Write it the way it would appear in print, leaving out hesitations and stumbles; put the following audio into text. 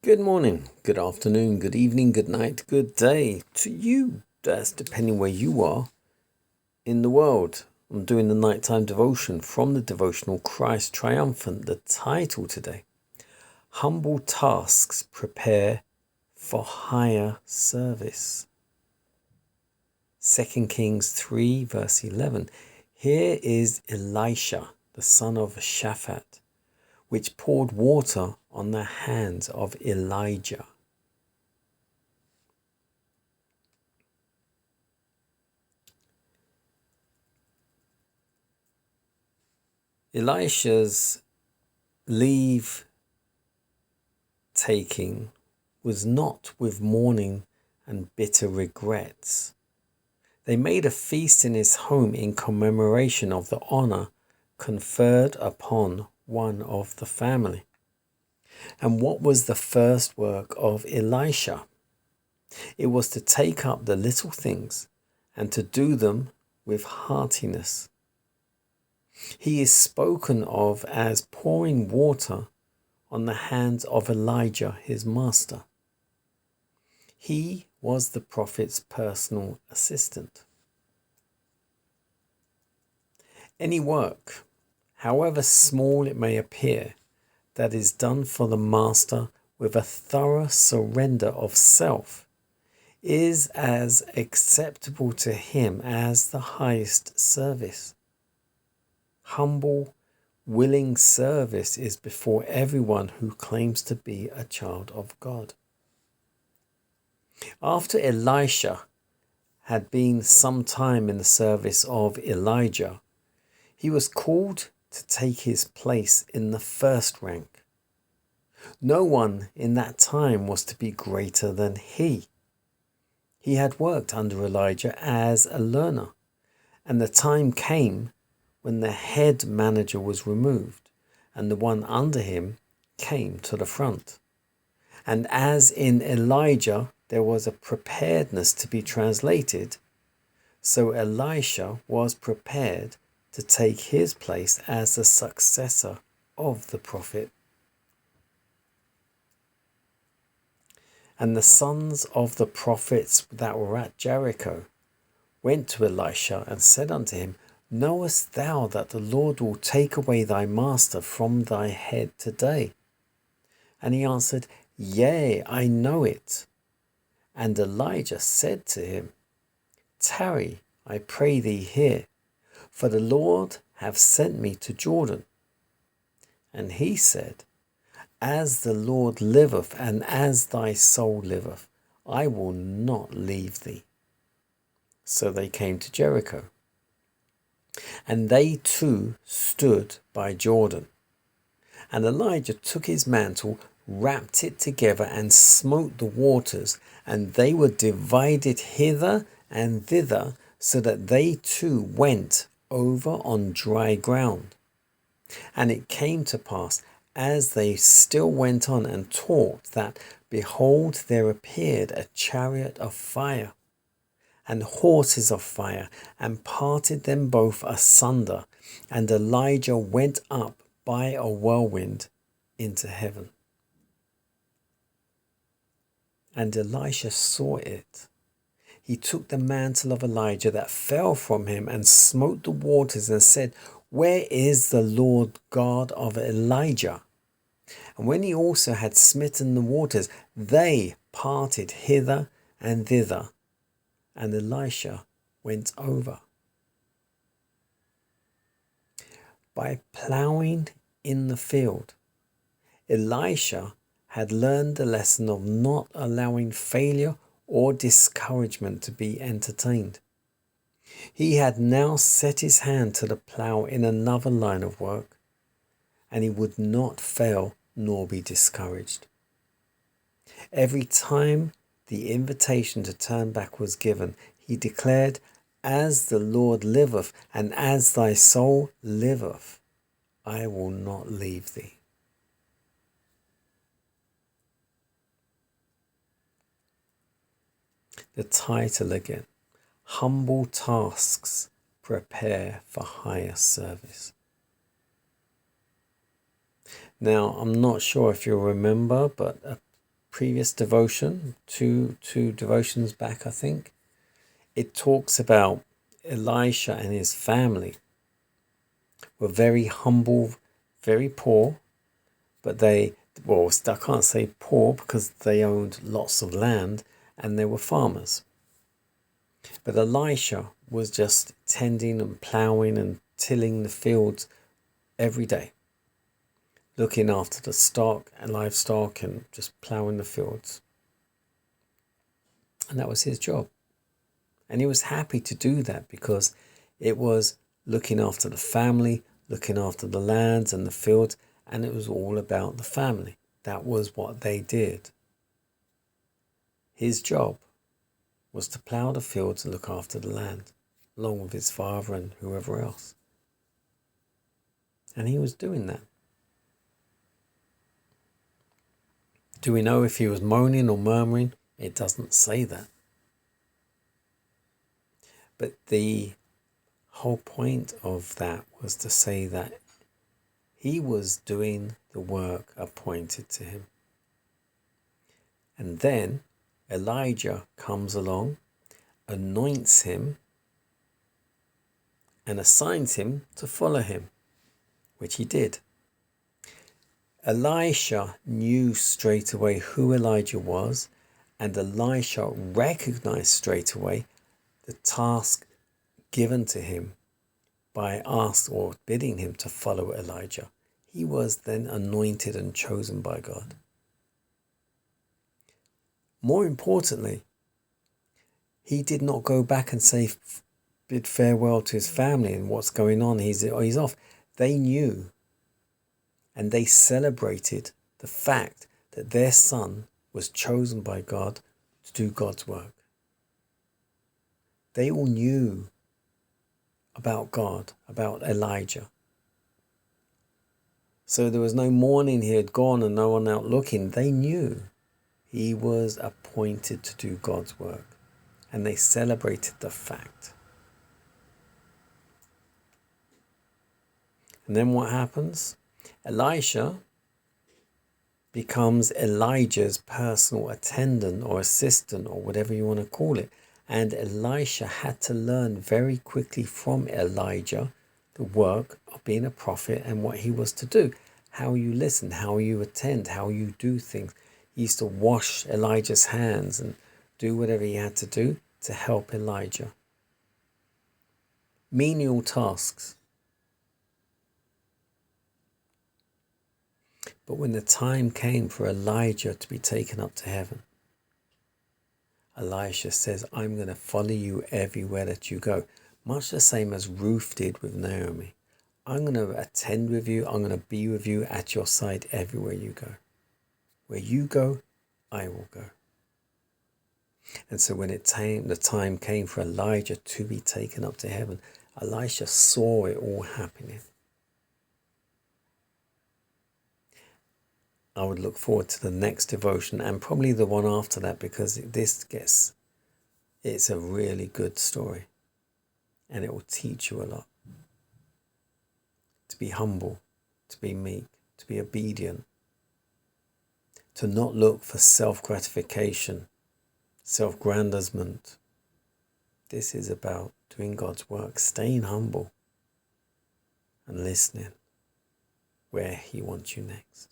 Good morning, good afternoon, good evening, good night, good day to you. That's depending where you are in the world. I'm doing the nighttime devotion from the devotional Christ Triumphant. The title today: Humble Tasks Prepare for Higher Service. 2 Kings 3 verse 11. Here is Elisha, the son of Shaphat, which poured water on the hands of Elijah. Elisha's leave taking was not with mourning and bitter regrets. They made a feast in his home in commemoration of the honor conferred upon one of the family. And what was the first work of Elisha? It was to take up the little things and to do them with heartiness. He is spoken of as pouring water on the hands of Elijah, his master. He was the prophet's personal assistant. Any work, however small it may appear, that is done for the master with a thorough surrender of self is as acceptable to him as the highest service. Humble, willing service is before everyone who claims to be a child of God. After Elisha had been some time in the service of Elijah, he was called to take his place in the first rank. No one in that time was to be greater than he. He had worked under Elijah as a learner, and the time came when the head manager was removed and the one under him came to the front. And as in Elijah there was a preparedness to be translated, so Elisha was prepared to take his place as the successor of the prophet. And the sons of the prophets that were at Jericho went to Elisha and said unto him, Knowest thou that the Lord will take away thy master from thy head today? And he answered, Yea, I know it. And Elijah said to him, Tarry, I pray thee here, for the Lord hath sent me to Jordan. And he said, As the Lord liveth, and as thy soul liveth, I will not leave thee. So they came to Jericho. And they too stood by Jordan. And Elijah took his mantle, wrapped it together, and smote the waters, and they were divided hither and thither, so that they too went over on dry ground. And it came to pass, as they still went on and taught, that, behold, there appeared a chariot of fire, and horses of fire, and parted them both asunder. And Elijah went up by a whirlwind into heaven. And Elisha saw it. He took the mantle of Elijah that fell from him, and smote the waters, and said, Where is the Lord God of Elijah? And when he also had smitten the waters, they parted hither and thither, and Elisha went over. By ploughing in the field, Elisha had learned the lesson of not allowing failure or discouragement to be entertained. He had now set his hand to the plough in another line of work, and he would not fail nor be discouraged. Every time the invitation to turn back was given, he declared, As the Lord liveth, and as thy soul liveth, I will not leave thee. The title again: Humble Tasks Prepare for Higher Service. Now, I'm not sure if you'll remember, but previous devotion, two devotions back, I think, it talks about Elisha and his family were very humble, very poor, but I can't say poor because they owned lots of land and they were farmers. But Elisha was just tending and ploughing and tilling the fields every day, looking after the stock and livestock and just ploughing the fields. And that was his job. And he was happy to do that because it was looking after the family, looking after the lands and the fields, and it was all about the family. That was what they did. His job was to plough the fields and look after the land, along with his father and whoever else. And he was doing that. Do we know if he was moaning or murmuring? It doesn't say that. But the whole point of that was to say that he was doing the work appointed to him. And then Elijah comes along, anoints him, and assigns him to follow him, which he did. Elisha knew straight away who Elijah was, and Elisha recognized straight away the task given to him by bidding him to follow Elijah. He was then anointed and chosen by God. More importantly, he did not go back and bid farewell to his family and what's going on. He's off. They knew, and they celebrated the fact that their son was chosen by God to do God's work. They all knew about God, about Elijah. So there was no mourning. He had gone and no one out looking. They knew he was appointed to do God's work, and they celebrated the fact. And then what happens? Elisha becomes Elijah's personal attendant or assistant or whatever you want to call it. And Elisha had to learn very quickly from Elijah the work of being a prophet and what he was to do. How you listen, how you attend, how you do things. He used to wash Elijah's hands and do whatever he had to do to help Elijah. Menial tasks. But when the time came for Elijah to be taken up to heaven, Elisha says, I'm going to follow you everywhere that you go. Much the same as Ruth did with Naomi. I'm going to attend with you. I'm going to be with you at your side everywhere you go. Where you go, I will go. And so when the time came for Elijah to be taken up to heaven, Elisha saw it all happening. I would look forward to the next devotion and probably the one after that, because it's a really good story and it will teach you a lot. To be humble, to be meek, to be obedient, to not look for self-gratification, self-grandizement. This is about doing God's work, staying humble and listening where He wants you next.